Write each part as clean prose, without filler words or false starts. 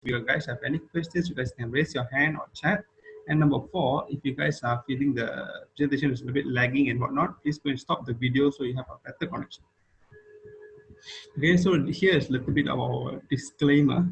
you guys have any questions, you guys can raise your hand or chat. And number 4, if you guys are feeling the presentation is a bit lagging and whatnot, please go and stop the video so you have a better connection. Okay, so here is a little bit of our disclaimer.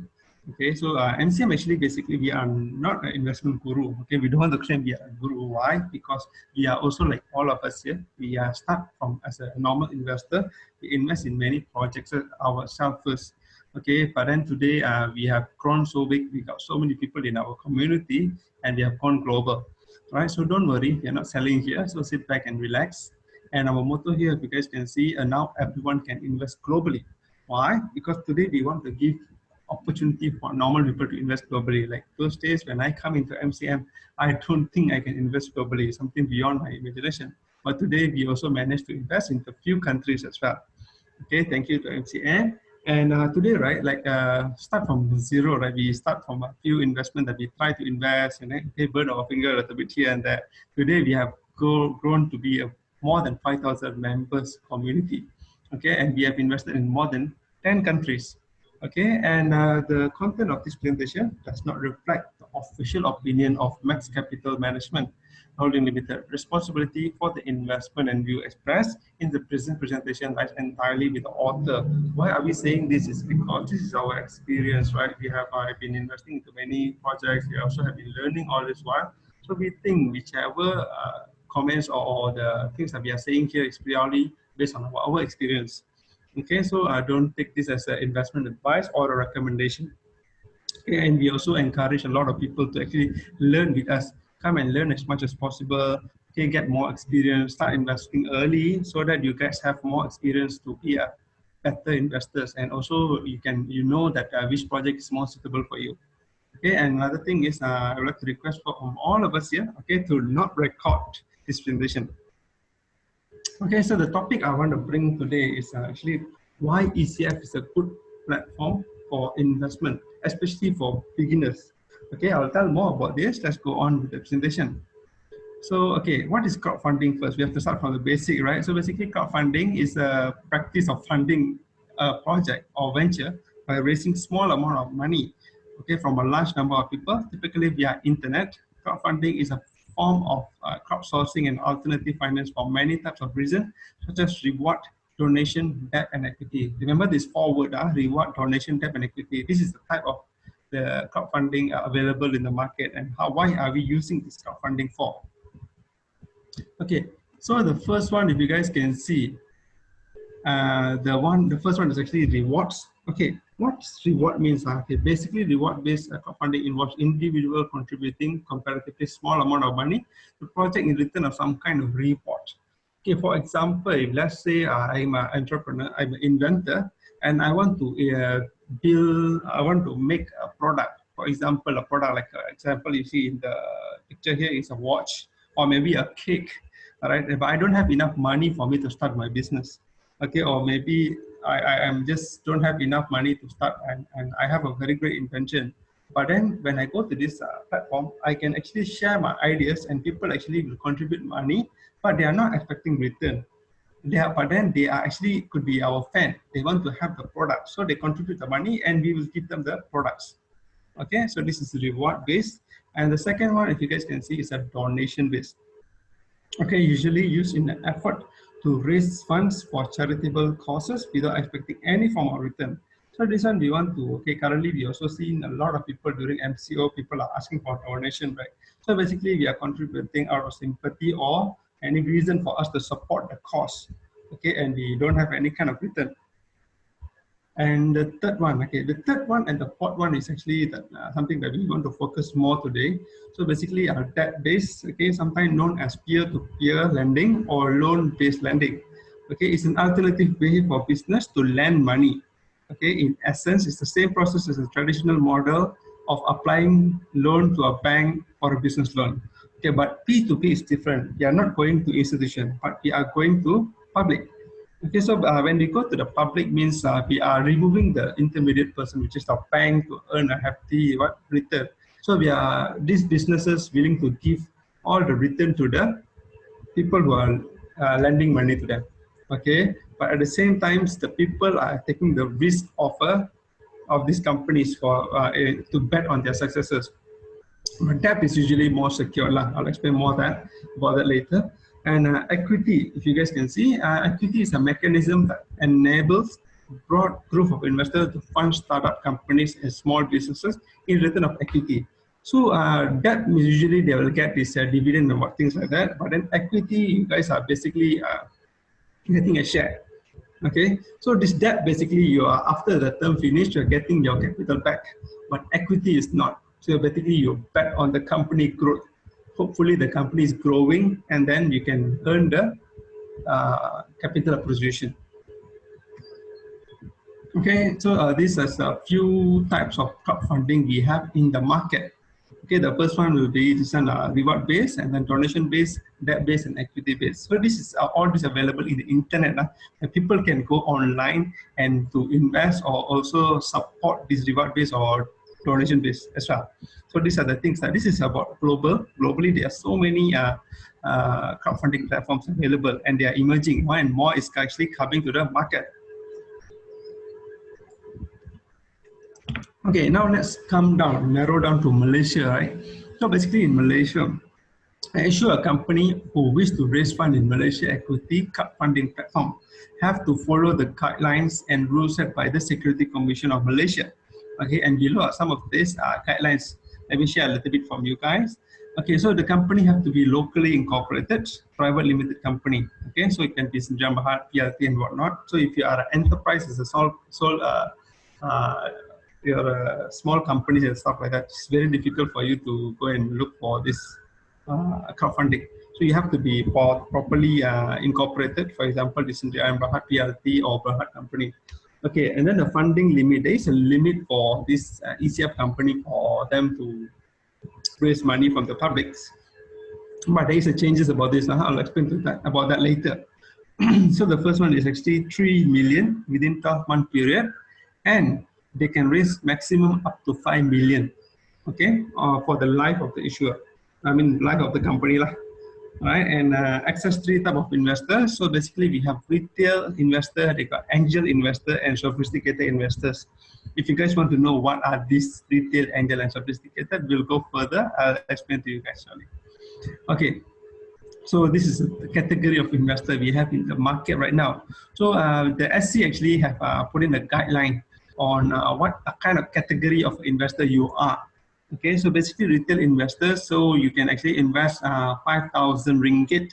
Okay, so MCM actually basically we are not an investment guru. Okay, we don't want to claim we are a guru. Why? Because we are also like all of us here. We are start from as a normal investor. We invest in many projects ourselves first. Okay, but then today we have grown so big. We got so many people in our community, and we have gone global. Right, so don't worry, we are not selling here. So sit back and relax. And our motto here, if you guys can see, now everyone can invest globally. Why? Because today we want to give opportunity for normal people to invest globally. Like those days when I come into MCM, I don't think I can invest globally, something beyond my imagination. But today we also managed to invest into a few countries as well. Okay, thank you to MCM. And today, right, like start from zero, right? We start from a few investment that we try to invest, and okay, burn our finger a little bit here and there. Today we have grown to be a more than 5,000 members community. Okay, and we have invested in more than 10 countries. Okay, and the content of this presentation does not reflect the official opinion of Max Capital Management Holding Limited. Responsibility for the investment and view expressed in the present presentation lies entirely with the author. Why are we saying this? Is because this is our experience, right? We have been investing into many projects. We also have been learning all this while. So we think whichever comments or the things that we are saying here is purely based on our experience. Okay, so don't take this as an investment advice or a recommendation. Okay, and we also encourage a lot of people to actually learn with us. Come and learn as much as possible. Okay, get more experience. Start investing early so that you guys have more experience to be a better investors. And also you know that which project is more suitable for you. Okay, and another thing is I would like to request from all of us here, okay, to not record this presentation. Okay, so the topic I want to bring today is actually why ECF is a good platform for investment, especially for beginners. Okay, I'll tell more about this. Let's go on with the presentation. So, okay, what is crowdfunding first? We have to start from the basic, right? So basically crowdfunding is a practice of funding a project or venture by raising small amount of money, okay, from a large number of people, typically via internet. Crowdfunding is a form of crowdsourcing and alternative finance for many types of reasons, such as reward, donation, debt, and equity. Remember this 4 words, reward, donation, debt, and equity. This is the type of the crowdfunding available in the market, and why are we using this crowdfunding for? Okay, so the first one, if you guys can see, the first one is actually rewards. Okay, what reward means? Okay, basically reward-based crowdfunding involves individual contributing comparatively small amount of money to project in return of some kind of reward. Okay, for example, if let's say I'm an entrepreneur, I'm an inventor, and I want to I want to make a product. For example, a product like example you see in the picture here is a watch or maybe a cake. All right, but I don't have enough money for me to start my business. Okay, or maybe I am just don't have enough money to start, and I have a very great invention. But then when I go to this platform, I can actually share my ideas, and people actually will contribute money, but they are not expecting return. But then they are actually could be our fan. They want to have the product, so they contribute the money, and we will give them the products. Okay, so this is reward based, and the second one, if you guys can see, is a donation based. Okay, usually used in an effort to raise funds for charitable causes without expecting any form of return. So this one we want to, okay, currently we also seen a lot of people during MCO, people are asking for donation, right? So basically we are contributing out of sympathy or any reason for us to support the cause, okay, and we don't have any kind of return. And the third one, okay, the third one and the fourth one is actually that, something that we want to focus more today. So basically our debt-based, okay, sometimes known as peer-to-peer lending or loan-based lending. Okay, it's an alternative way for business to lend money. Okay, in essence, it's the same process as a traditional model of applying loan to a bank or a business loan. Okay, but P2P is different. We are not going to institution, but we are going to public. Okay, so when we go to the public means we are removing the intermediate person, which is the bank, to earn a hefty return. So these businesses willing to give all the return to the people who are lending money to them. Okay, but at the same time, the people are taking the risk of of these companies for to bet on their successes. But debt is usually more secure. I'll explain more about that later. And equity, if you guys can see, equity is a mechanism that enables broad group of investors to fund startup companies and small businesses in return of equity. So debt, usually they will get this dividend and things like that. But then equity, you guys are basically getting a share. Okay, so this debt basically you are, after the term finished, you're getting your capital back, but equity is not. So basically you bet on the company growth. Hopefully the company is growing and then you can earn the capital appreciation. Okay, so these are a few types of crowdfunding we have in the market. Okay, the first one will be this one, reward-based, and then donation-based, debt-based, and equity-based. So this is all this available in the internet. People can go online and to invest or also support this reward-based or donation-based as well. So these are the things that this is about globally. There are so many crowdfunding platforms available, and they are emerging. More and more is actually coming to the market. Okay, now let's narrow down to Malaysia, right? So basically in Malaysia, issue a company who wish to raise fund in Malaysia equity crowdfunding platform have to follow the guidelines and rules set by the Security Commission of Malaysia. Okay, and below are some of these guidelines. Let me share a little bit from you guys. Okay, so the company have to be locally incorporated, private limited company. Okay, so it can be Sdn Bhd, PLT and whatnot. So if you are an enterprise, as a your small companies and stuff like that, it's very difficult for you to go and look for this crowdfunding. So you have to be properly incorporated. For example, this is Sdn Bhd, PLT or Berhad company. Okay, and then the funding limit, there is a limit for this ECF company for them to raise money from the publics. But there is a changes about this. I'll explain about that later. So the first one is actually 3 million within 12-month period, and they can raise maximum up to 5 million, okay, for the life of the issuer. I mean, life of the company, right? And access 3 type of investors. So basically, we have retail investor, they got angel investor, and sophisticated investors. If you guys want to know what are these retail, angel, and sophisticated, we'll go further. I'll explain to you guys shortly. Okay. So this is the category of investor we have in the market right now. So the SC actually have put in a guideline on what kind of category of investor you are. Okay, so basically retail investors, so you can actually invest 5,000 ringgit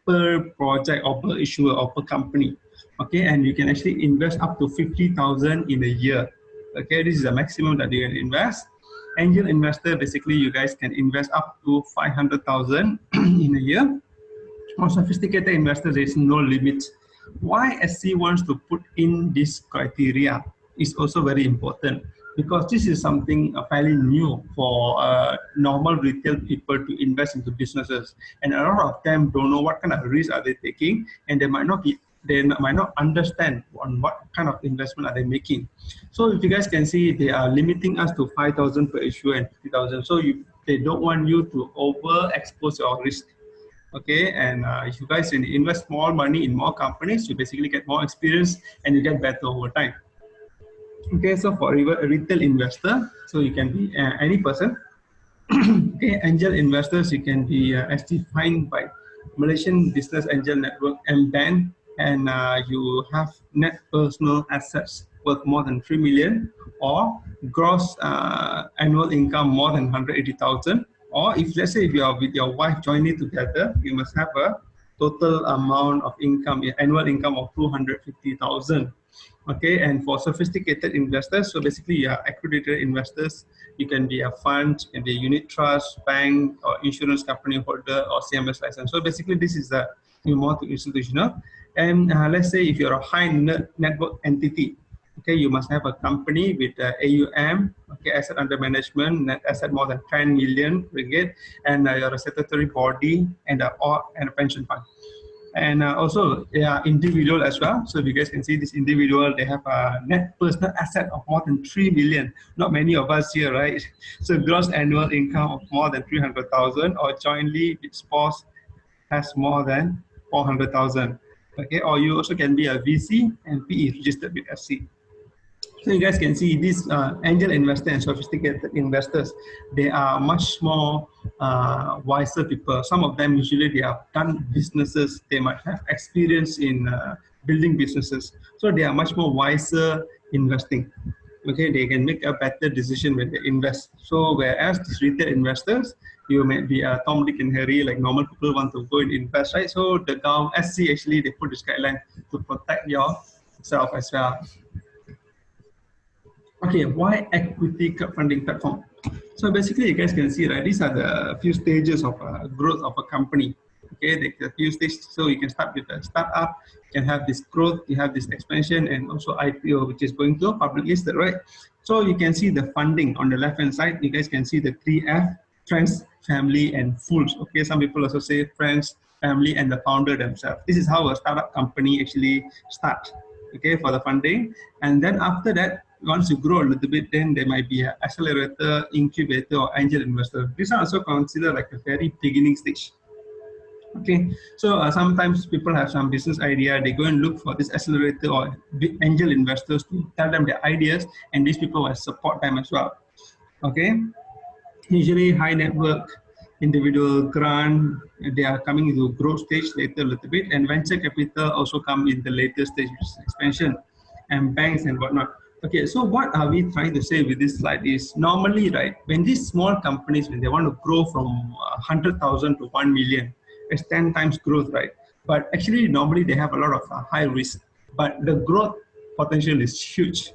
per project or per issuer or per company. Okay, and you can actually invest up to 50,000 in a year. Okay, this is the maximum that you can invest. Angel investor, basically you guys can invest up to 500,000 in a year. For sophisticated investors, there is no limit. Why SC wants to put in this criteria is also very important, because this is something fairly new for normal retail people to invest into businesses, and a lot of them don't know what kind of risk are they taking, and they might not understand on what kind of investment are they making. So if you guys can see, they are limiting us to 5,000 per issue and 50,000. So they don't want you to overexpose your risk. Okay, and if you guys invest more money in more companies, you basically get more experience and you get better over time. Okay, so for a retail investor, so you can be any person. Okay, angel investors, you can be as defined by Malaysian Business Angel Network MBAN, and you have net personal assets worth more than 3 million, or gross annual income more than 180,000. Or if, let's say, if you are with your wife joining together, you must have a total amount of income, annual income of 250,000. Okay, and for sophisticated investors, so basically you are accredited investors. You can be a fund, you can be a unit trust, bank, or insurance company holder, or CMS license. So basically this is the more to institutional. And let's say if you're a high network entity, okay, you must have a company with AUM, okay, asset under management, net asset more than 10 million ringgit, and you're a statutory body and a pension fund. And also they are individual as well. So if you guys can see this individual, they have a net personal asset of more than 3 million. Not many of us here, right? So gross annual income of more than 300,000, or jointly with spouse has more than 400,000. Okay, or you also can be a VC and PE registered with SC. So you guys can see these angel investors and sophisticated investors, they are much more wiser people. Some of them usually they have done businesses, they might have experience in building businesses. So they are much more wiser investing. Okay, they can make a better decision when they invest. So whereas these retail investors, you may be Tom, Dick, and Harry, like normal people want to go and invest, right? So the government, SC actually they put this guideline to protect yourself as well. Okay, why equity crowdfunding platform? So basically, you guys can see, right? These are the few stages of growth of a company. Okay, the few stages. So you can start with a startup, you can have this growth, you have this expansion, and also IPO, which is going to public listed, right? So you can see the funding on the left-hand side. You guys can see the 3F: friends, family, and fools. Okay, some people also say friends, family, and the founder themselves. This is how a startup company actually starts. Okay, for the funding, and then after that, once you grow a little bit, then there might be an accelerator, incubator, or angel investor. These are also considered like a very beginning stage. Okay, so sometimes people have some business idea, they go and look for this accelerator or angel investors to tell them their ideas, and these people will support them as well. Okay, usually high network individual grant, they are coming into growth stage later a little bit, and venture capital also come in the later stage, which is expansion, and banks and whatnot. Okay, so what are we trying to say with this slide is normally, right, when these small companies, when they want to grow from 100,000 to 1 million, it's 10 times growth, right? But actually, normally they have a lot of high risk, but the growth potential is huge.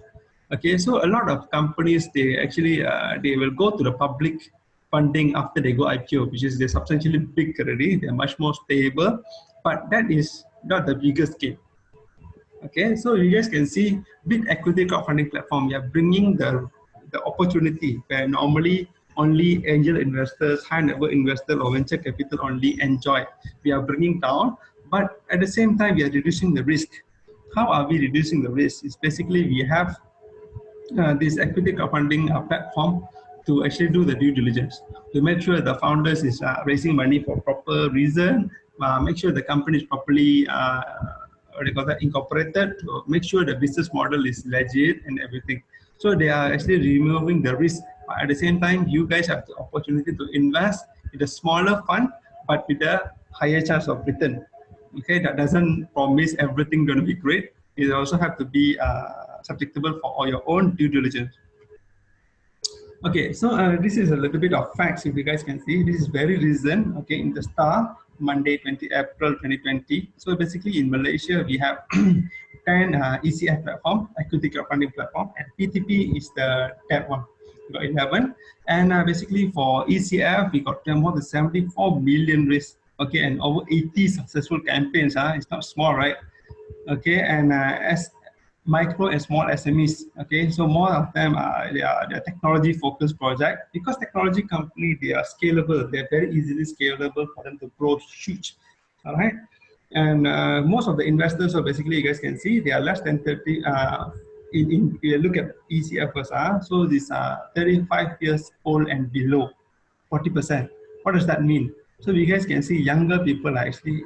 Okay, so a lot of companies, they actually, they will go to the public funding after they go IPO, which is they're substantially big already, they're much more stable, but that is not the biggest scale. Okay, so you guys can see with equity crowdfunding platform, we are bringing the opportunity where normally only angel investors, high net worth investors, or venture capital only enjoy. We are bringing down, but at the same time, we are reducing the risk. How are we reducing the risk? It's basically we have this equity crowdfunding platform to actually do the due diligence, to make sure the founders is raising money for proper reason, make sure the company is properly what do you call that, incorporated, to make sure the business model is legit and everything. So they are actually removing the risk. But at the same time, you guys have the opportunity to invest in a smaller fund, but with a higher chance of return. Okay, that doesn't promise everything going to be great. It also have to be subjectable for all your own due diligence. Okay, so this is a little bit of facts. If you guys can see, this is very recent. Okay, in the Star, Monday, 20 April 2020. So basically, in Malaysia, we have 10 ECF platform, equity crowdfunding platform, and PTP is the that one. We got 11, and basically for ECF, we got more than 74 million raised. Okay, and over 80 successful campaigns. It's not small, right? Okay, and as micro and small SMEs. Okay, so more of them are they are technology focused project, because technology company, they are scalable. They're very easily scalable for them to grow huge. All right, and most of the investors, so basically you guys can see they are less than 30. If you look at ECF first, so these are 35 years old and below, 40%. What does that mean? So you guys can see younger people are actually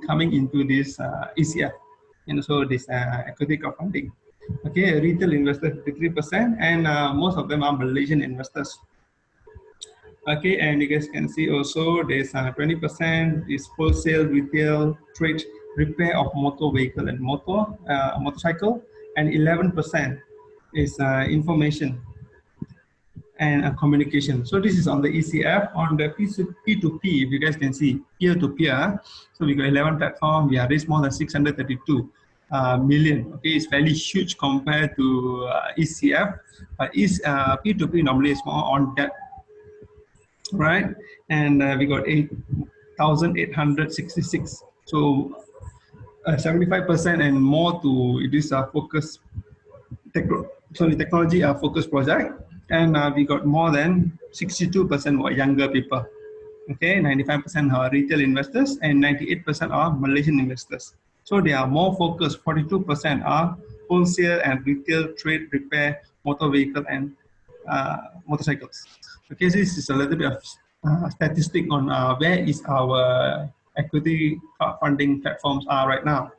coming into this ECF, and so this equity crowdfunding. Okay, retail investors 53%, and most of them are Malaysian investors. Okay, and you guys can see also there's 20% is wholesale, retail, trade, repair of motor vehicle and motorcycle, and 11% is information and communication. So this is on the ECF. On the P2P, if you guys can see, peer-to-peer, so we got 11 platform, we have raised more than 632 million. Okay, it's fairly huge compared to ECF, but P2P normally is more on debt, right? And we got 8,866. So 75% and more to this focus technology focused project, and we got more than 62% were younger people. Okay, 95% are retail investors and 98% are Malaysian investors. So they are more focused. 42% are wholesale and retail, trade, repair, motor vehicle, and motorcycles. Okay, so this is a little bit of statistic on where is our equity crowdfunding platforms are right now.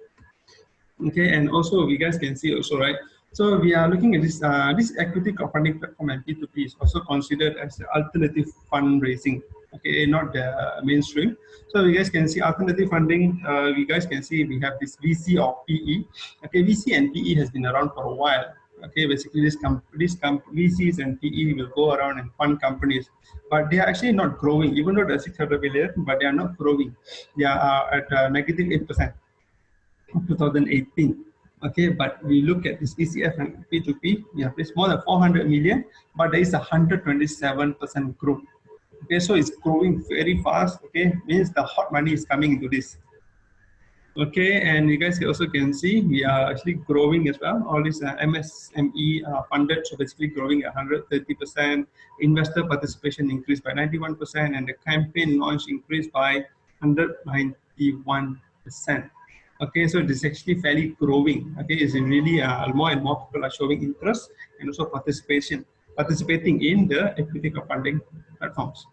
Okay, and also you guys can see also, right, So we are looking at this equity crowdfunding platform and P2P is also considered as the alternative fundraising, okay, not the mainstream. So you guys can see alternative funding. You guys can see we have this VC or PE. Okay, VC and PE has been around for a while. Okay, basically VCs and PE will go around and fund companies, but they are actually not growing. Even though they're 600 billion, but they are not growing. They are at negative 8%. 2018. Okay, but we look at this ECF and P2P, we have raised more than 400 million, but there is a 127% growth. Okay, so it's growing very fast. Okay, means the hot money is coming into this. Okay, and you guys also can see we are actually growing as well. All these MSME funded, so basically growing at 130%. Investor participation increased by 91%, and the campaign launch increased by 191%. Okay, so this is actually fairly growing. Okay, it's really more and more people are showing interest and also participating in the equity crowdfunding platforms.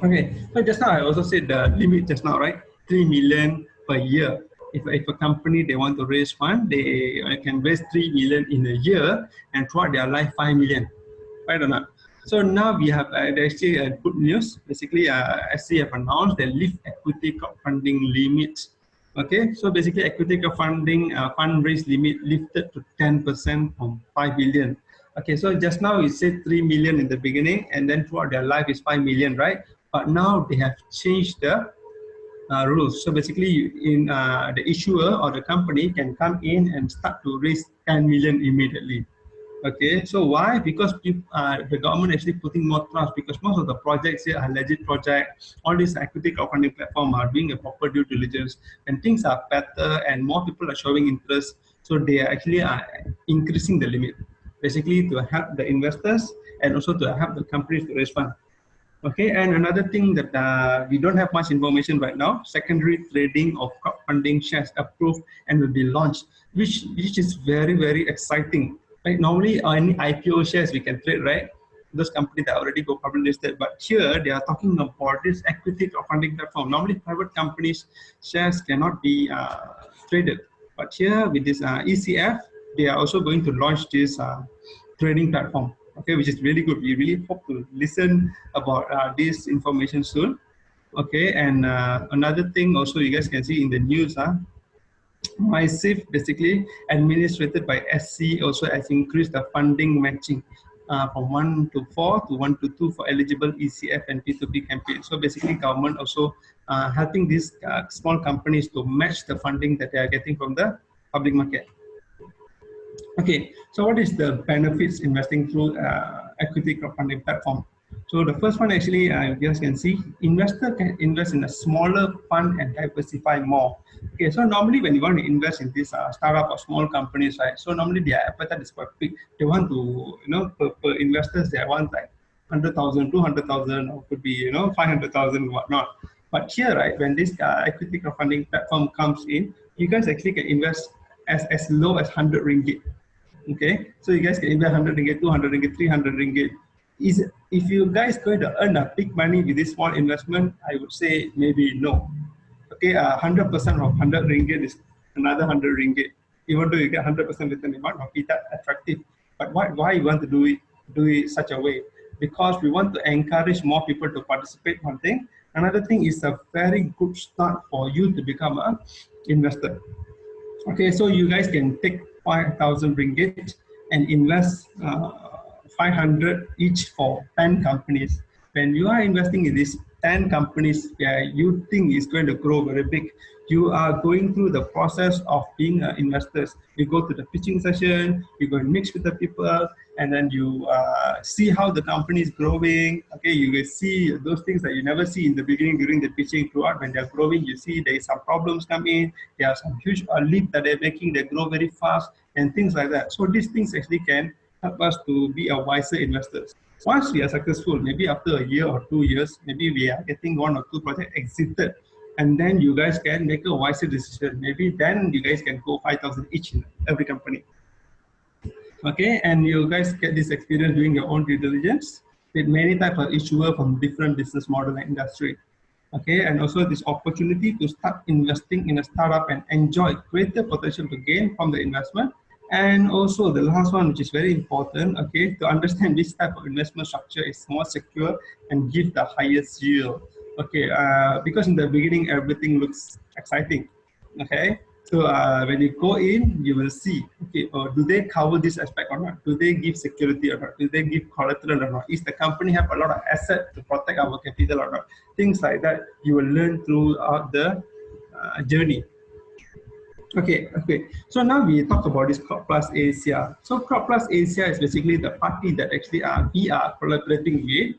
Okay, so just now I also said the limit just now, right? 3 million per year. If a company they want to raise fund, they can raise 3 million in a year and throughout their life 5 million, right or not? So now we have actually good news. Basically, SC have announced they lift equity crowdfunding limits. Okay, so basically equity crowdfunding fundraise limit lifted to 10% from 5 billion. Okay, so just now we said 3 million in the beginning, and then throughout their life is 5 million, right? But now they have changed the rules. So basically, the issuer or the company can come in and start to raise 10 million immediately. Okay, so why? Because the government actually putting more trust, because most of the projects here are legit projects. All these equity crowdfunding platform are doing a proper due diligence, and things are better and more people are showing interest. So they are actually increasing the limit, basically to help the investors and also to help the companies to raise funds. Okay, and another thing that we don't have much information right now, secondary trading of crowdfunding shares approved and will be launched, which is very, very exciting. Right? Normally, any IPO shares we can trade, right? Those companies that already go public listed, but here they are talking about this equity crowdfunding platform. Normally, private companies shares cannot be traded, but here with this ECF, they are also going to launch this trading platform. Okay, which is really good. We really hope to listen about this information soon. Okay, and another thing also you guys can see in the news, MySafe, basically administrated by SC, also has increased the funding matching from 1 to 4 to 1 to 2 for eligible ECF and P2P campaigns. So basically government also helping these small companies to match the funding that they are getting from the public market. Okay, so what is the benefits investing through equity crowdfunding platform? So the first one actually, you guys can see, investor can invest in a smaller fund and diversify more. Okay, so normally when you want to invest in this startup or small companies, right? So normally their appetite is quite big. They want to, per investors, they want like 100,000, 200,000, or could be, 500,000, whatnot. But here, right, when this equity crowdfunding platform comes in, you guys actually can invest as low as 100 ringgit. Okay, so you guys can invest 100 ringgit, 200 ringgit, 300 ringgit. If you guys going to earn a big money with this small investment, I would say maybe no. Okay, 100% of 100 ringgit is another 100 ringgit. Even though you get 100% return, it might not be that attractive. But why you want to do it such a way? Because we want to encourage more people to participate. One thing. Another thing is a very good start for you to become an investor. Okay, so you guys can take 5,000 ringgit and invest 500 each for 10 companies. When you are investing in these 10 companies where you think is going to grow very big, you are going through the process of being investors. You go to the pitching session, you go and mix with the people, and then you see how the company is growing. Okay, you will see those things that you never see in the beginning during the pitching. Throughout, when they're growing, you see there is some problems come in. There are some huge leap that they're making. They grow very fast and things like that. So these things actually can help us to be a wiser investors. Once we are successful, maybe after a year or 2 years, maybe we are getting 1 or 2 projects exited, and then you guys can make a wiser decision. Maybe then you guys can go 5,000 each in every company. Okay, and you guys get this experience doing your own due diligence with many types of issuer from different business model and industry. Okay, and also this opportunity to start investing in a startup and enjoy greater potential to gain from the investment And also the last one, which is very important, okay, to understand this type of investment structure is more secure and give the highest yield. Okay, because in the beginning everything looks exciting. Okay, so when you go in, you will see, okay, do they cover this aspect or not? Do they give security or not? Do they give collateral or not? Is the company have a lot of asset to protect our capital or not? Things like that you will learn throughout the journey. Okay. So now we talk about this Crop Plus Asia. So Crop Plus Asia is basically the party that actually we are collaborating with.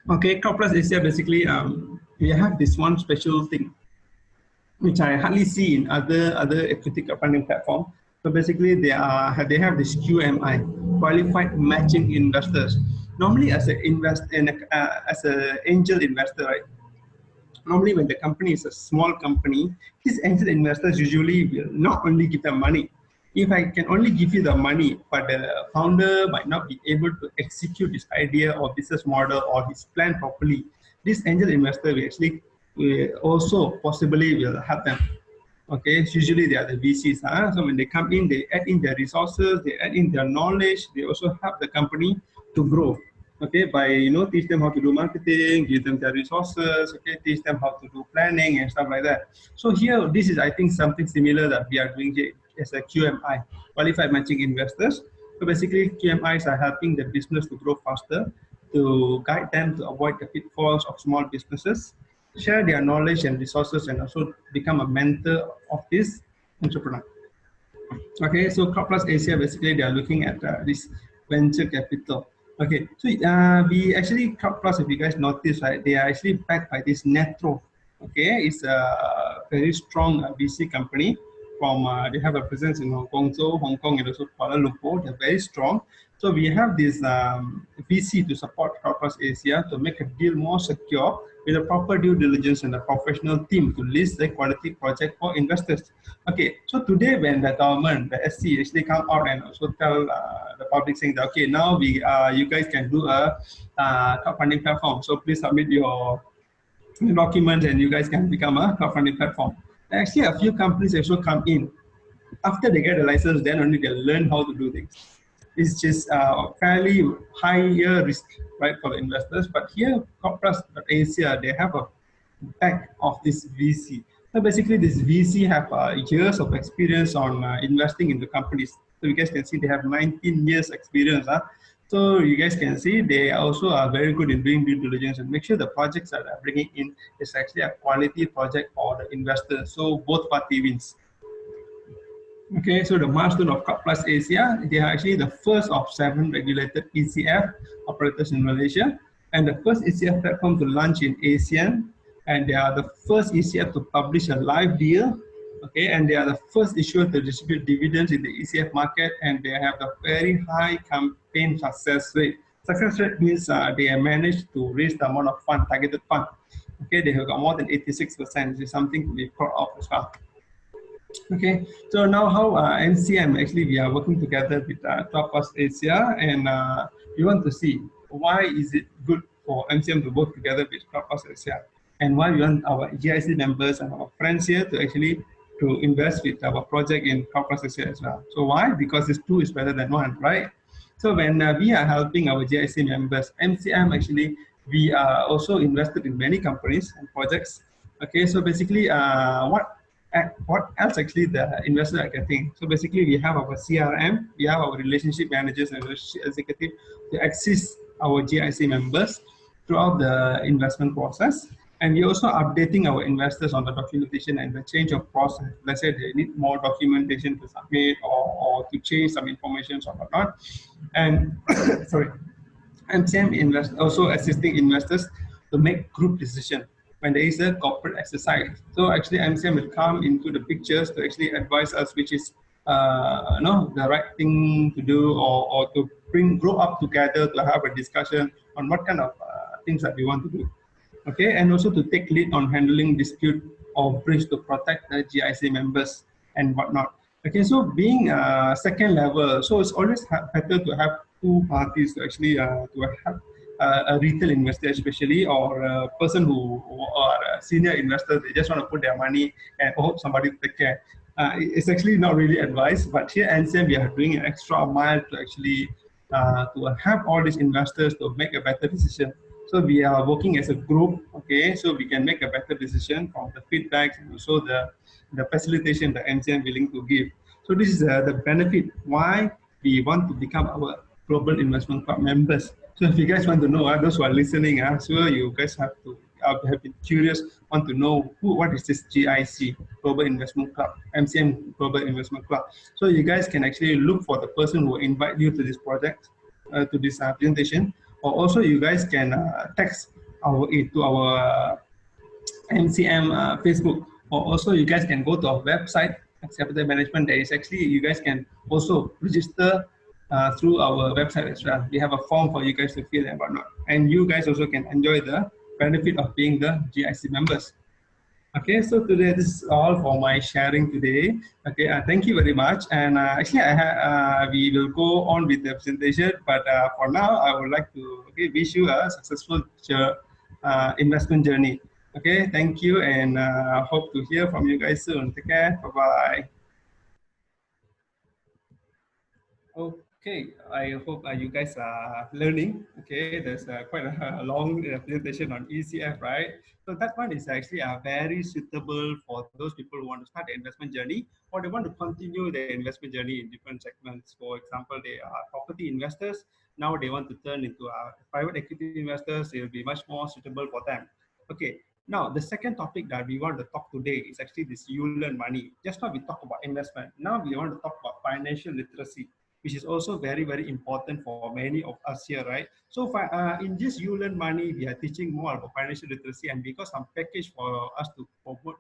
Okay, Crop Plus Asia basically we have this one special thing which I hardly see in other equity crowdfunding platform. So basically they have this QMI, qualified matching investors. Normally as as an angel investor, right? Normally when the company is a small company, these angel investors usually will not only give them money. If I can only give you the money, but the founder might not be able to execute his idea or business model or his plan properly, this angel investor will actually also possibly will help them. Okay, so usually they are the VCs. So when they come in, they add in their resources, they add in their knowledge, they also help the company to grow. Okay, by teach them how to do marketing, give them their resources, okay, teach them how to do planning and stuff like that. So here, this is I think something similar that we are doing here as a QMI, qualified matching investors. So basically, QMIs are helping the business to grow faster, to guide them to avoid the pitfalls of small businesses, share their knowledge and resources, and also become a mentor of this entrepreneur. Okay, so Crop Plus Asia, basically they are looking at this venture capital. Okay, so we actually, Crop Plus, if you guys notice, right, they are actually backed by this Netro. Okay, it's a very strong VC company from, they have a presence in Hong Kong, and also Kuala Lumpur. They're very strong. So we have this VC to support Crop Plus Asia to make a deal more secure with a proper due diligence and a professional team to list the quality project for investors. Okay, so today when the government, the SC actually come out and also tell the public saying that, okay, now you guys can do a crowdfunding platform. So please submit your documents and you guys can become a crowdfunding platform. Actually, a few companies also come in. After they get a license, then only they learn how to do things. It's just fairly higher risk, right, for the investors. But here, Corpus Asia, they have a back of this VC. So basically, this VC have years of experience on investing into companies. So you guys can see they have 19 years experience. So you guys can see they also are very good in doing due diligence and make sure the projects that they're bringing in is actually a quality project for the investor. So both party wins. Okay, so the milestone of Cup Plus Asia, they are actually the first of 7 regulated ECF operators in Malaysia, and the first ECF platform to launch in ASEAN, and they are the first ECF to publish a live deal, okay, and they are the first issuer to distribute dividends in the ECF market, and they have a very high campaign success rate. Success rate means they have managed to raise the amount of fund, targeted fund. Okay, they have got more than 86%, which is something to be proud of as well. Okay, so now how MCM, actually we are working together with Top Plus Asia, and we want to see why is it good for MCM to work together with Top Plus Asia, and why we want our GIC members and our friends here to actually to invest with our project in Top Plus Asia as well. So why? Because this two is better than one, right? So when we are helping our GIC members, MCM actually, we are also invested in many companies and projects. Okay, so basically what else actually the investor are getting? So basically we have our CRM, we have our relationship managers and relationship executive to assist our GIC members throughout the investment process. And we're also updating our investors on the documentation and the change of process. Let's say they need more documentation to submit or to change some information or whatnot. And sorry, MCM also assisting investors to make group decision when there is a corporate exercise. So actually MCM will come into the pictures to actually advise us which is the right thing to do, or to grow up together to have a discussion on what kind of things that we want to do. Okay, and also to take lead on handling dispute or breach to protect the GIC members and whatnot. Okay, so being second level, so it's always better to have two parties to actually to have a retail investor especially, or a person who are a senior investor, they just want to put their money and hope somebody to take care. It's actually not really advice, but here at NCM we are doing an extra mile to actually to help all these investors to make a better decision. So we are working as a group, okay, so we can make a better decision from the feedbacks and also the facilitation that NCM willing to give. So this is the benefit why we want to become our global investment club members. So if you guys want to know, those who are listening, sure you guys have been curious, want to know what is this GIC, Global Investment Club, MCM Global Investment Club. So you guys can actually look for the person who will invite you to this project, to this presentation, or also you guys can text to our MCM Facebook, or also you guys can go to our website, Capital Management. There is actually, you guys can also register through our website as well. We have a form for you guys to fill and whatnot. And you guys also can enjoy the benefit of being the GIC members. Okay, so today this is all for my sharing today. Okay, thank you very much. And actually, we will go on with the presentation. But for now, I would like to wish you a successful investment journey. Okay, thank you, and hope to hear from you guys soon. Take care. Bye bye. Okay, I hope you guys are learning. Okay, there's quite a long presentation on ECF, right? So that one is actually very suitable for those people who want to start the investment journey, or they want to continue their investment journey in different segments. For example, they are property investors. Now they want to turn into private equity investors. It will be much more suitable for them. Okay, now the second topic that we want to talk today is actually this you learn money. Just now we talked about investment. Now we want to talk about financial literacy, which is also very, very important for many of us here, right? So in this You Learn Money, we are teaching more about financial literacy, and because some package for us to promote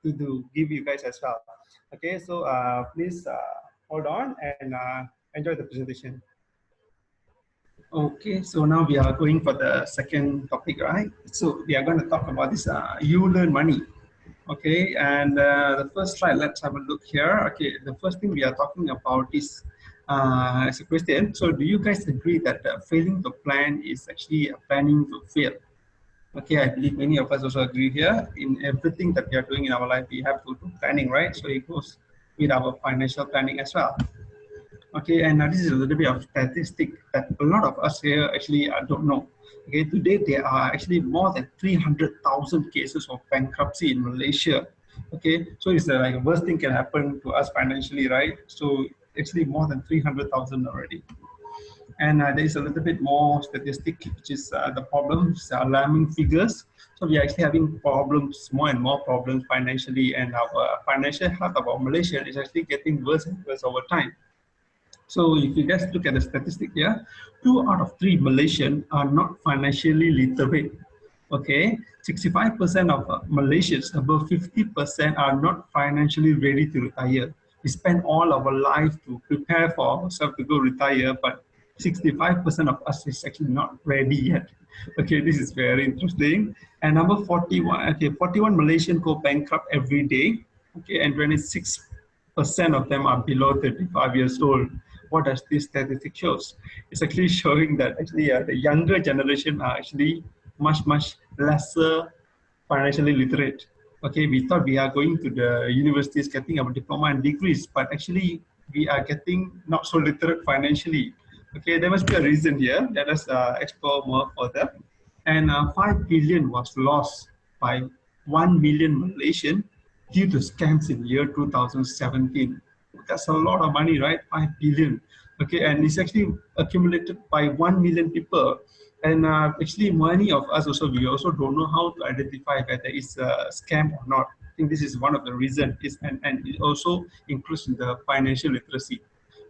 to give you guys as well. Okay, so please hold on and enjoy the presentation. Okay, so now we are going for the second topic, right? So we are going to talk about this You Learn Money. Okay, and the first slide, let's have a look here. Okay, the first thing we are talking about is as a question. So do you guys agree that failing to plan is actually planning to fail? Okay, I believe many of us also agree here. In everything that we are doing in our life, we have to do planning, right? So it goes with our financial planning as well. Okay, and this is a little bit of statistic that a lot of us here actually don't know. Okay, today there are actually more than 300,000 cases of bankruptcy in Malaysia. Okay, so it's like the worst thing can happen to us financially, right? So actually more than 300,000 already. And there is a little bit more statistic, which is the problems, alarming figures. So we are actually having problems, more and more problems financially, and our financial health of our Malaysia is actually getting worse and worse over time. So if you guys look at the statistic here, 2 out of 3 Malaysians are not financially literate. Okay, 65% of Malaysians above 50% are not financially ready to retire. We spend all our life to prepare for ourselves to go retire, but 65% of us is actually not ready yet. Okay, this is very interesting. And number 41, okay, 41 Malaysians go bankrupt every day. Okay, and 26% of them are below 35 years old. What does this statistic shows? It's actually showing that actually the younger generation are actually much lesser financially literate. Okay, we thought we are going to the universities getting our diploma and degrees, but actually we are getting not so literate financially. Okay, there must be a reason here. Let us explore more further. And 5 billion was lost by 1 million Malaysian due to scams in year 2017. That's a lot of money, right? 5 billion. Okay, and it's actually accumulated by 1 million people. And actually, many of us also, we also don't know how to identify whether it's a scam or not. I think this is one of the reasons, and it also includes the financial literacy.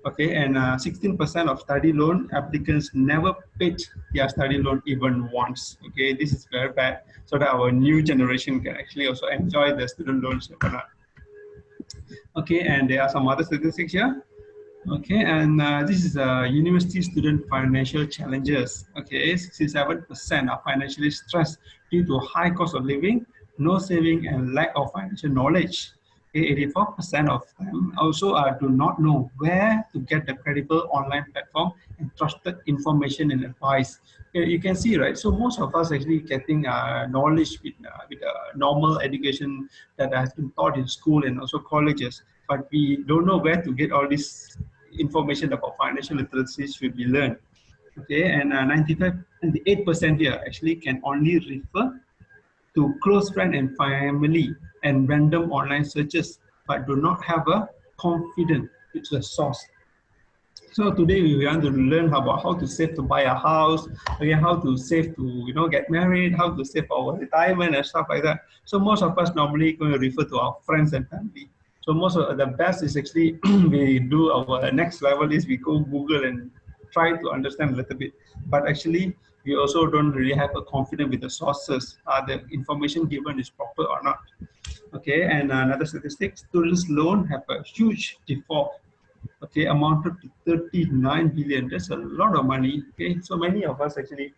Okay, and 16% of study loan applicants never paid their study loan even once. Okay, this is very bad, so that our new generation can actually also enjoy the student loans. Okay, and there are some other statistics here. Okay, and this is university student financial challenges. Okay, 67% are financially stressed due to high cost of living, no saving, and lack of financial knowledge. Okay, 84% of them also do not know where to get the credible online platform and trusted information and advice. Okay, you can see, right? So most of us actually getting knowledge with normal education that has been taught in school and also colleges. but we don't know where to get all this information about financial literacy should be learned. Okay, and 98% here actually can only refer to close friend and family and random online searches, but do not have a confidence with the source. So today we want to learn about how to save to buy a house, again how to save to get married, how to save for our retirement and stuff like that. So most of us normally going to refer to our friends and family. So most of the best is actually we do our next level is we go Google and try to understand a little bit. But actually we also don't really have a confidence with the sources. The information given is proper or not. Okay, and another statistic: students' loan have a huge default, okay, amounted to 39 billion. That's a lot of money. Okay, so many of us actually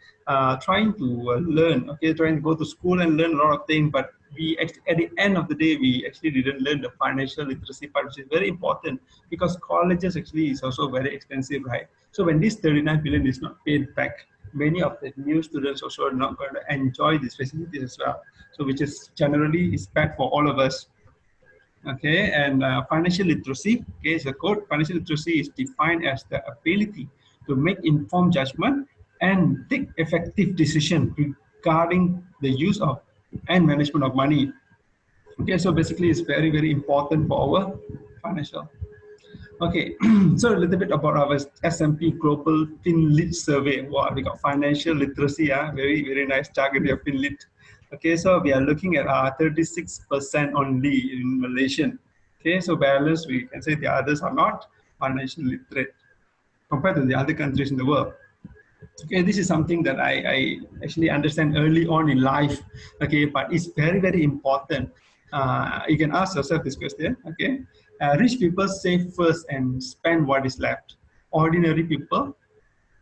trying to learn, okay, trying to go to school and learn a lot of things, but we actually, at the end of the day, we actually didn't learn the financial literacy part, which is very important because colleges actually is also very expensive, right? So when this 39 billion is not paid back, many of the new students also are not going to enjoy these facilities as well. So which is generally is bad for all of us. Okay, and financial literacy, okay, is a quote. Financial literacy is defined as the ability to make informed judgment and take effective decision regarding the use of and management of money. Okay, so basically it's very, very important for our financial. Okay, so a little bit about our S&P Global FinLit survey. Wow, we got financial literacy, very, very nice target here, FinLit. Okay, so we are looking at 36% only in Malaysian. Okay, so balance, we can say the others are not financially literate compared to the other countries in the world. Okay, this is something that I actually understand early on in life. Okay, but it's very, very important. You can ask yourself this question. Okay, rich people save first and spend what is left. Ordinary people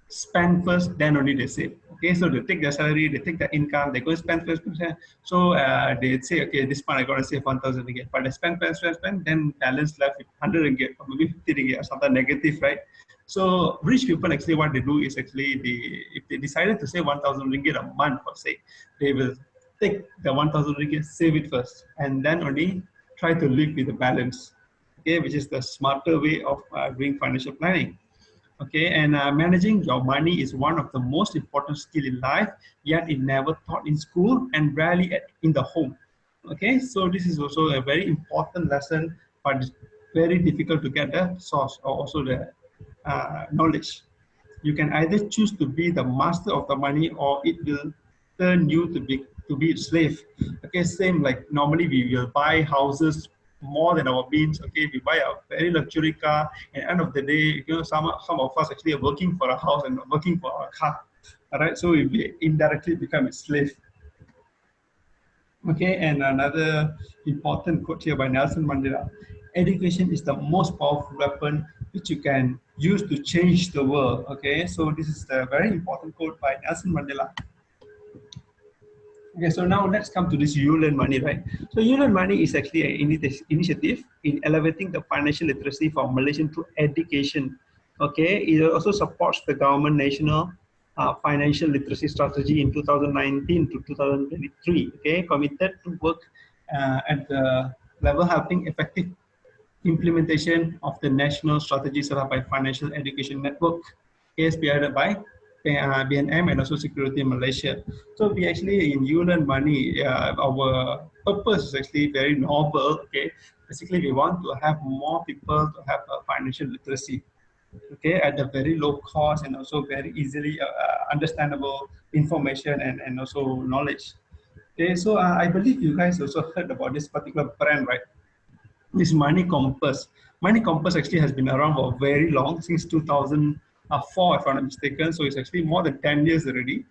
spend first, then only they save. Okay, so they take their salary, they take their income, they go spend first. So they say, okay, this month I got to save 1,000 ringgit, but they spend, then balance left with 100 ringgit or maybe 50 ringgit or something negative, right? So rich people actually what they do is actually if they decided to save 1,000 ringgit a month, per se, they will take the 1,000 ringgit, save it first, and then only try to live with the balance. Okay, which is the smarter way of doing financial planning. Okay, and managing your money is one of the most important skill in life, yet it never taught in school and rarely in the home. Okay, so this is also a very important lesson, but it's very difficult to get the source or also the knowledge. You can either choose to be the master of the money or it will turn you to be a slave. Okay, same like normally we will buy houses more than our means. Okay, we buy a very luxury car, and end of the day, some of us actually are working for a house and working for our car. All right, so we indirectly become a slave. Okay, and another important quote here by Nelson Mandela: education is the most powerful weapon which you can use to change the world. Okay, so this is a very important quote by Nelson Mandela. Okay, so now let's come to this You Learn Money, right? So You Learn Money is actually an initiative in elevating the financial literacy for Malaysian through education. Okay, it also supports the government national financial literacy strategy in 2019 to 2023. Okay, committed to work at the level helping effective implementation of the national strategy set up by Financial Education Network, spearheaded by BNM and also Security in Malaysia. So we actually in You Learn Money, our purpose is actually very noble. Okay, basically we want to have more people to have financial literacy. Okay, at a very low cost and also very easily understandable information and also knowledge. Okay, so I believe you guys also heard about this particular brand, right? This Money Compass. Money Compass actually has been around for very long, since 2004, if I'm not mistaken. So it's actually more than 10 years already.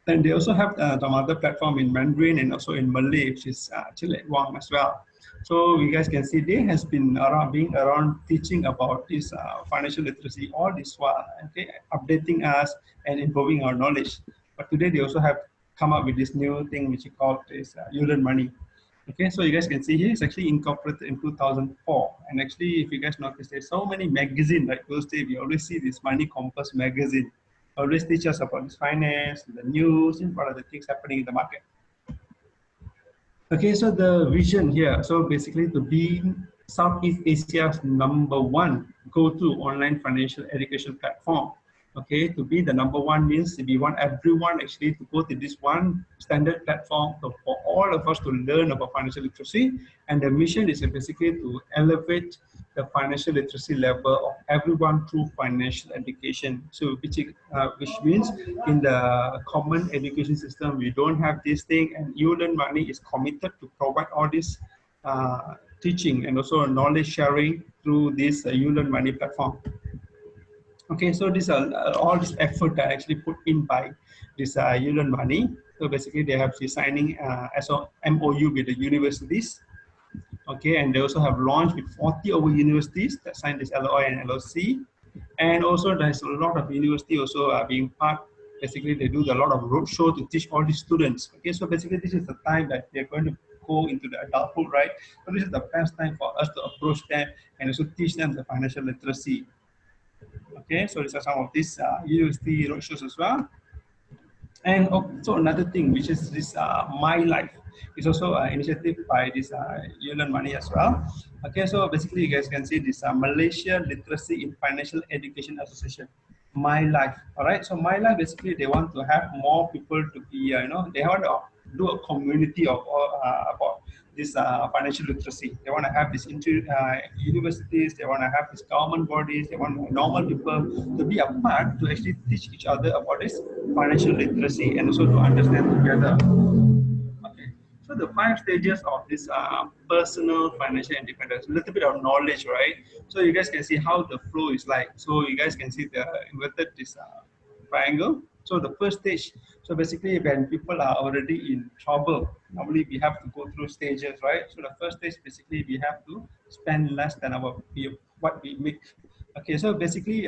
And they also have some other platform in Mandarin and also in Malay, which is Chilet Wang as well. So you guys can see they has been around, being around teaching about this financial literacy all this while, okay, updating us and improving our knowledge. But today they also have come up with this new thing which is called this You Learn Money. Okay, so you guys can see here it's actually incorporated in 2004. And actually, if you guys notice, there's so many magazines, like those days, we always see this Money Compass magazine. Always teach us about this finance, the news, and what are the things happening in the market. Okay, so the vision here. So basically, to be Southeast Asia's #1 go-to online financial education platform. Okay, to be the #1 means we want everyone actually to go to this one standard platform for all of us to learn about financial literacy. And the mission is basically to elevate the financial literacy level of everyone through financial education. So, which means in the common education system, we don't have this thing, and You Learn Money is committed to provide all this teaching and also knowledge sharing through this You Learn Money platform. Okay, so these are all this effort that actually put in by this You Learn Money. So basically, they have been signing as a MOU with the universities. Okay, and they also have launched with 40 over universities that signed this LOI and LOC. And also there's a lot of university also being part. Basically, they do a lot of roadshow to teach all these students. Okay, so basically this is the time that they're going to go into the adulthood, right? So this is the best time for us to approach them and also teach them the financial literacy. Okay, so these are some of these university roadshows as well. And also another thing, which is this My Life, is also an initiative by this You Learn Money as well. Okay, so basically you guys can see this Malaysia Literacy in Financial Education Association, My Life. All right, so My Life basically they want to have more people to be, they want to do a community of about this financial literacy. They want to have these universities, they want to have these government bodies, they want normal people to be a part to actually teach each other about this financial literacy and also to understand together. Okay, so the 5 stages of this personal financial independence, a little bit of knowledge, right? So you guys can see how the flow is like. So you guys can see the inverted this triangle. So the first stage, so basically when people are already in trouble, normally we have to go through stages, right? So the first stage, basically we have to spend less than what we make. Okay, so basically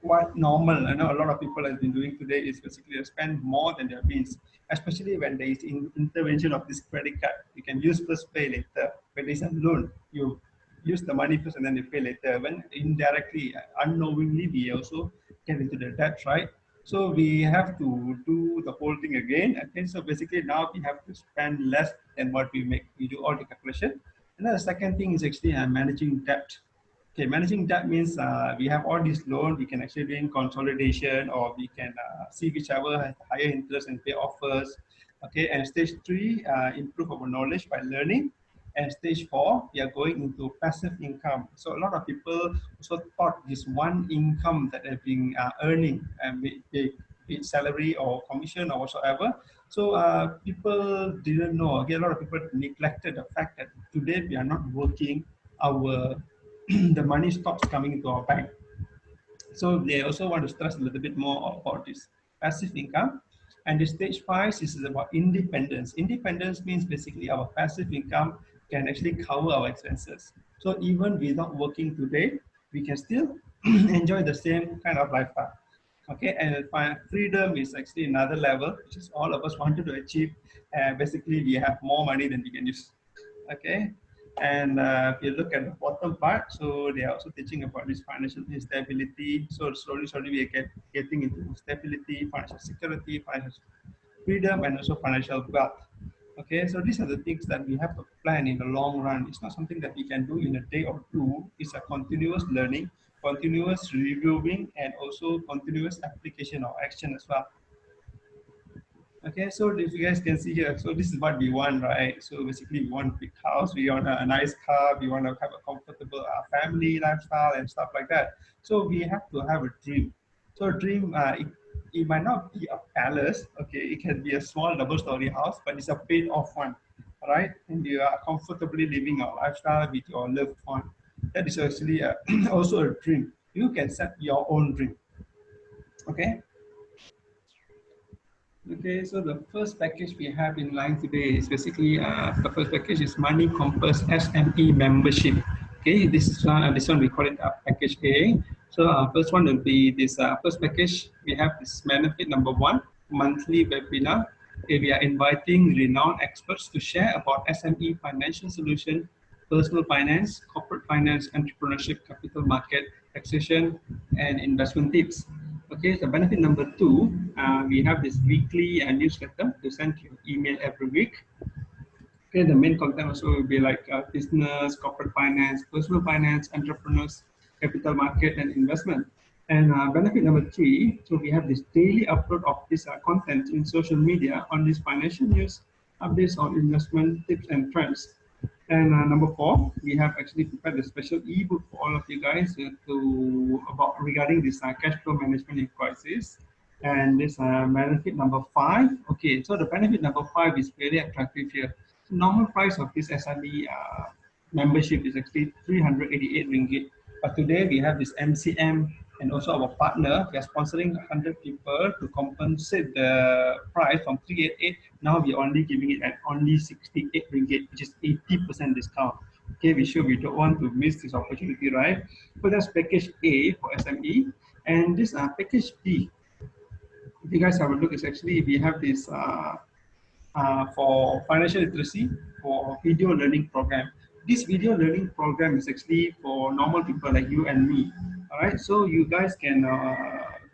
what normal, I know a lot of people have been doing today is basically spend more than their means, especially when there is intervention of this credit card. You can use first, pay later. When there is a loan, you use the money first and then you pay later. When indirectly, unknowingly, we also get into the debt, right? So we have to do the whole thing again. Okay, so basically now we have to spend less than what we make. We do all the calculation. And then the second thing is actually managing debt. Okay, managing debt means we have all these loans, we can actually do in consolidation or we can see whichever has higher interest and pay offers. Okay, and stage 3, improve our knowledge by learning. And stage 4, we are going into passive income. So a lot of people also thought this one income that they've been earning, and be it salary or commission or whatsoever. So people didn't know. Okay, a lot of people neglected the fact that today we are not working, our the money stops coming into our bank. So they also want to stress a little bit more about this passive income. And the stage 5 is about independence. Independence means basically our passive income can actually cover our expenses. So even without working today, we can still enjoy the same kind of lifestyle. Okay, and freedom is actually another level, which is all of us wanted to achieve. Basically, we have more money than we can use. Okay, and if you look at the bottom part, so they are also teaching about this financial stability. So slowly we are getting into stability, financial security, financial freedom, and also financial wealth. Okay, so these are the things that we have to plan in the long run. It's not something that we can do in a day or two. It's a continuous learning, continuous reviewing, and also continuous application or action as well. Okay, so if you guys can see here, so this is what we want, right? So basically, we want a big house, we want a nice car, we want to have a comfortable family lifestyle and stuff like that. So we have to have a dream. So a dream, it might not be a palace, okay? It can be a small double-story house, but it's a paid-off one, right? And you are comfortably living your lifestyle with your loved one. That is actually also a dream. You can set your own dream, okay? Okay, so the first package we have in line today is basically the first package is Money Compass SME membership. Okay, this one we call it package A. So first one will be this first package. We have this benefit #1, monthly webinar. Okay, we are inviting renowned experts to share about SME financial solution, personal finance, corporate finance, entrepreneurship, capital market, taxation, and investment tips. Okay, so benefit #2, we have this weekly newsletter to send to your email every week. Okay, the main content also will be like business, corporate finance, personal finance, entrepreneurs, capital market, and investment. And benefit number three, so we have this daily upload of this content in social media on this financial news, updates on investment tips and trends. And number four, we have actually prepared a special ebook for all of you guys to about regarding this cash flow management in crisis. And this benefit number five. Okay, so the benefit number five is very attractive here. Normal price of this SME membership is actually 388 ringgit. But today we have this MCM and also our partner. We are sponsoring 100 people to compensate the price from 388. Now we are only giving it at only 68 ringgit, which is 80% discount. Okay, we sure we don't want to miss this opportunity, right? So that's package A for SME, and this package B. If you guys have a look, it's actually we have this for financial literacy for video learning program. This video learning program is actually for normal people like you and me. All right, so you guys can,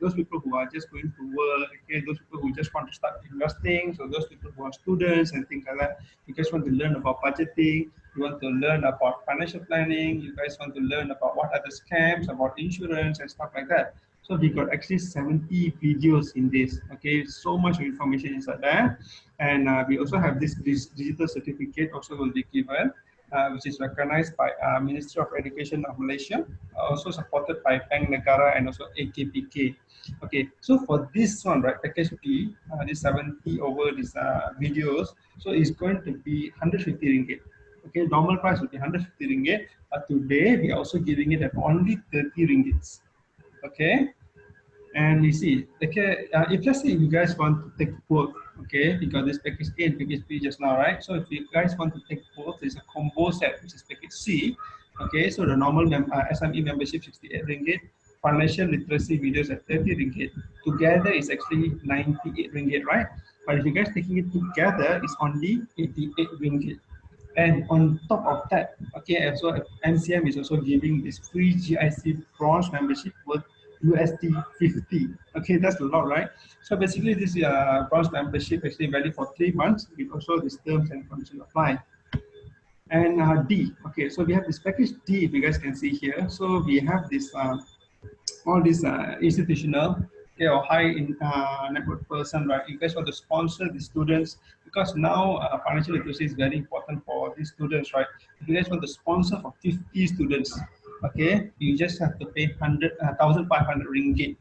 those people who are just going to work, okay, those people who just want to start investing, so those people who are students and things like that, you guys want to learn about budgeting, you want to learn about financial planning, you guys want to learn about what are the scams, about insurance and stuff like that. So we got actually 70 videos in this. Okay, so much information inside there, and we also have this digital certificate also will be given, which is recognized by Ministry of Education of Malaysia, also supported by Bank Negara and also AKPK. Okay, so for this one, right, package B, this 70 over these videos, so it's going to be 150 ringgit. Okay, normal price will be 150 ringgit, but today we are also giving it at only 30 ringgits. Okay, and you see, okay, if let's say you guys want to take both, okay, you got this package A and package B just now, right? So if you guys want to take both, there's a combo set, which is package C. Okay, so the normal SME membership 68 ringgit, financial literacy videos at 30 ringgit. Together is actually 98 ringgit, right? But if you guys taking it together, it's only 88 ringgit. And on top of that, okay, so MCM is also giving this free GIC bronze membership worth USD 50. Okay, that's a lot, right? So basically, this bronze membership actually valid for 3 months. It also these terms and conditions apply. And D, okay, so we have this package D, if you guys can see here. So we have this all these institutional, okay, or high in, network person, right? You guys want to sponsor the students because now financial literacy is very important for these students, right? If you guys want to sponsor for 50 students, okay, you just have to pay 1,500 ringgit.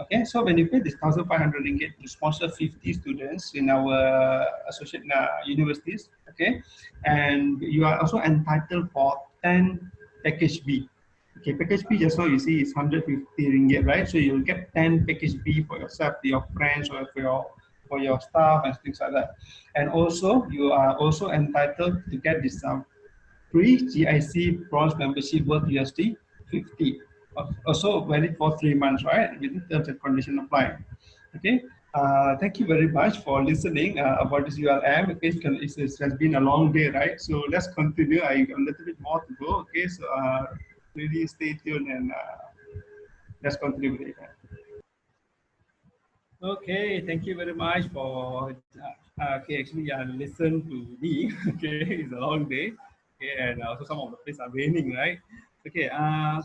Okay, so when you pay this 1,500 ringgit to sponsor 50 students in our associate universities, okay, and you are also entitled for 10 package B. Okay, package B just now you see is 150 ringgit, right? So you'll get 10 package B for yourself, your friends, or for your staff and things like that. And also you are also entitled to get this free GIC bronze membership worth USD 50. Also valid for 3 months, right? With the terms and conditions apply. Okay. Thank you very much for listening about this ULM. Okay, it has been a long day, right? So let's continue. I got a little bit more to go. Okay, so really stay tuned and let's continue with it. Okay, thank you very much for okay, actually listen to me. Okay, it's a long day. Okay, and also some of the places are raining, right? Okay,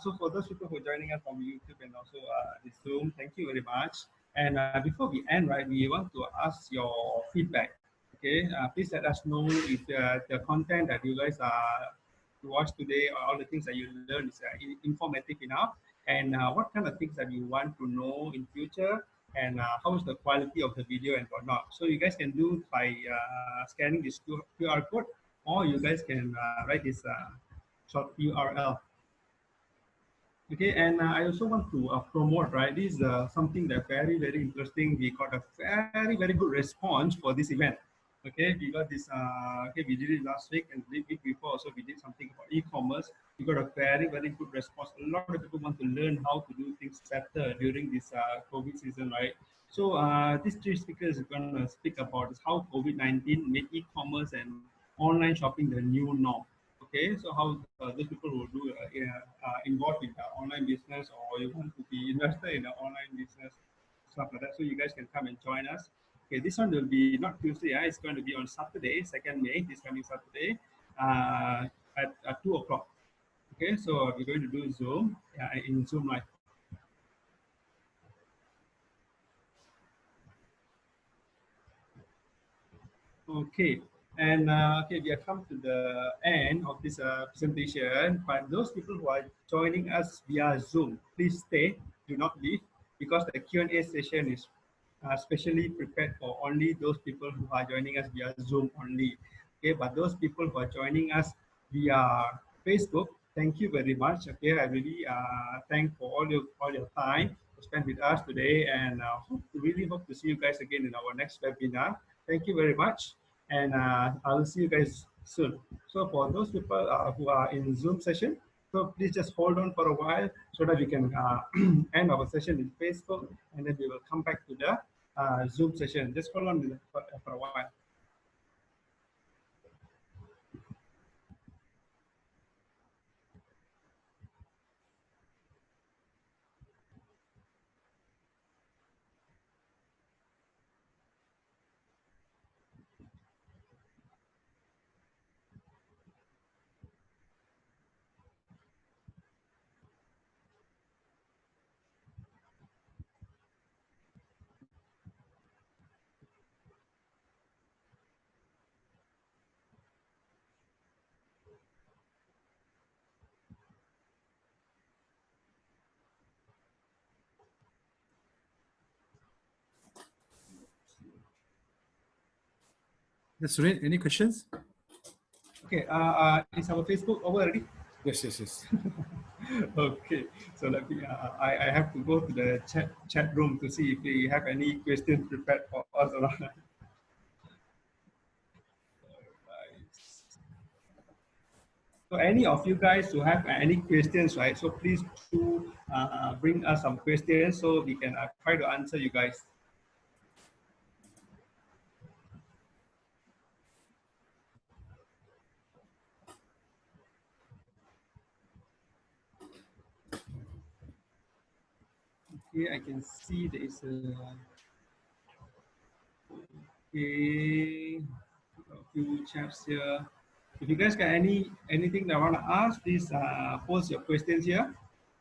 so for those people who are joining us from YouTube and also this Zoom, thank you very much. And before we end, right, we want to ask your feedback. Okay, please let us know if the content that you guys watch today or all the things that you learn is informative enough, and what kind of things that you want to know in future, and how is the quality of the video and whatnot. So you guys can do by scanning this QR code, or you guys can write this short URL. Okay, and I also want to promote, right? This is something that very interesting. We got a very good response for this event. Okay, we got this. Okay, we did it last week and the week before. Also, we did something about e-commerce. We got a very good response. A lot of people want to learn how to do things better during this COVID season, right? So these three speakers are going to speak about is how COVID-19 made e-commerce and online shopping the new norm. Okay, so how those people who do involved in the online business, or you want to be invested in the online business, stuff like that. So you guys can come and join us. Okay, this one will be not Tuesday. It's going to be on Saturday, 2nd May, this coming Saturday, at 2 o'clock. Okay, so we're going to do Zoom in Zoom live. Okay, and okay, we have come to the end of this presentation. But those people who are joining us via Zoom, please stay, do not leave, because the Q&A session is specially prepared for only those people who are joining us via Zoom only. Okay, but those people who are joining us via Facebook, thank you very much. Okay, I really thank for all your time to spend with us today, and really hope to see you guys again in our next webinar. Thank you very much, and I will see you guys soon. So for those people who are in Zoom session, so please just hold on for a while so that we can end our session in Facebook, and then we will come back to the Zoom session. Just hold on for a while. Yes, Suren, any questions? Okay, is our Facebook over already? Yes, yes, yes. Okay, so let me. I have to go to the chat room to see if we have any questions prepared for us or not. So any of you guys who have any questions, right? So please do bring us some questions so we can try to answer you guys. Okay, I can see there is a few chats here. If you guys got anything that I want to ask, please post your questions here.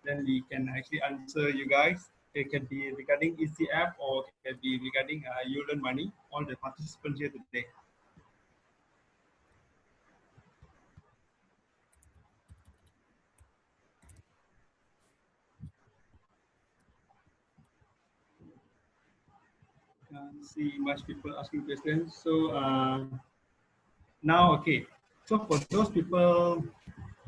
Then we can actually answer you guys. It can be regarding ECF or it can be regarding you learn money. All the participants here today. Can't see much people asking questions. So now, okay. So for those people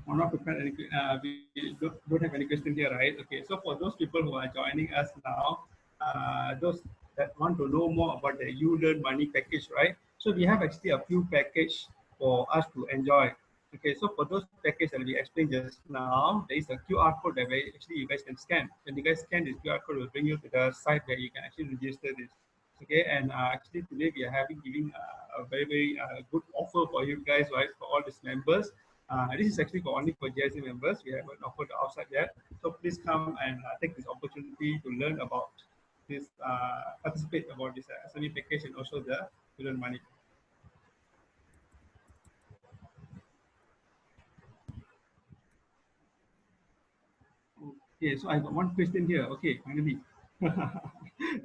who are not prepared, we don't have any question here, right? Okay. So for those people who are joining us now, those that want to know more about the You Learn Money package, right? So we have actually a few package for us to enjoy. Okay, so for those packages that we explained just now, there is a QR code that actually you guys can scan. When you guys scan this QR code, it will bring you to the site where you can actually register this. Okay, and actually today we are giving a very good offer for you guys, right? For all these members, this is actually for only for GIC members. We haven't offered outside yet, so please come and take this opportunity to learn about this, participate about this SME package and also the student money. Okay, so I got one question here. Okay, finally.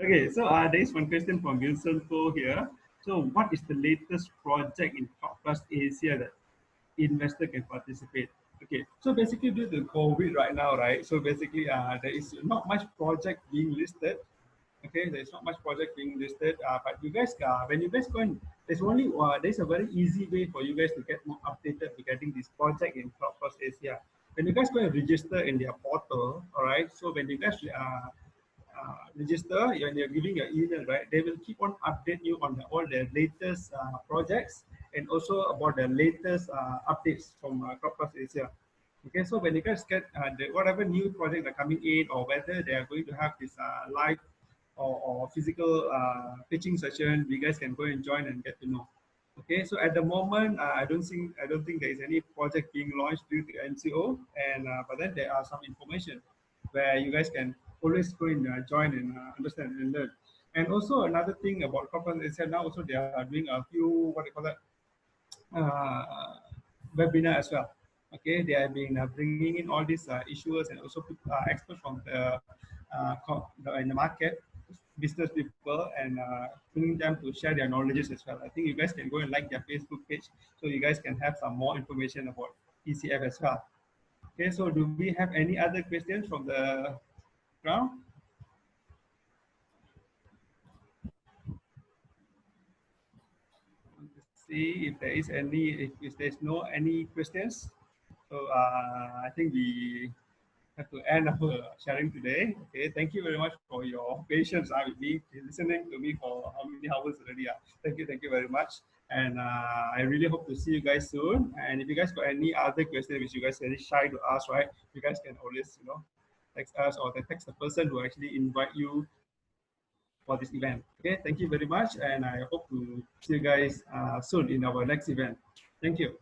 Okay, so there is one question from Wilson Ko here. So, what is the latest project in Top Plus Asia that investor can participate? Okay, so basically due to COVID right now, right? So basically, there is not much project being listed. Okay, there's not much project being listed, but you guys, when you guys go in, there's a very easy way for you guys to get more updated regarding this project in Cloud Plus Asia. When you guys go and register in their portal, all right. So when you guys register, when you're giving your email, right, they will keep on update you on all the latest projects and also about the latest updates from Cloud Plus Asia. Okay, so when you guys get whatever new project are coming in, or whether they are going to have this live or physical pitching session, you guys can go and join and get to know. Okay, so at the moment, I don't think there is any project being launched due to NCO, and but then there are some information where you guys can always go and join and understand and learn. And also another thing about corporate itself, now also they are doing a few, what do you call that, uh, webinar as well. Okay, they have been bringing in all these issuers and also experts from in the market, business people, and bringing them to share their knowledges as well. I think you guys can go and like their Facebook page so you guys can have some more information about ECF as well. Okay, so do we have any other questions from the crowd? Let's see if there is any, if there's no any questions. So I think we have to end our sharing today. Okay, thank you very much for your patience with me, listening to me for how many hours already. Thank you very much. And I really hope to see you guys soon. And if you guys got any other questions which you guys are very shy to ask, right? You guys can always, text us or text the person who actually invite you for this event. Okay, thank you very much. And I hope to see you guys soon in our next event. Thank you.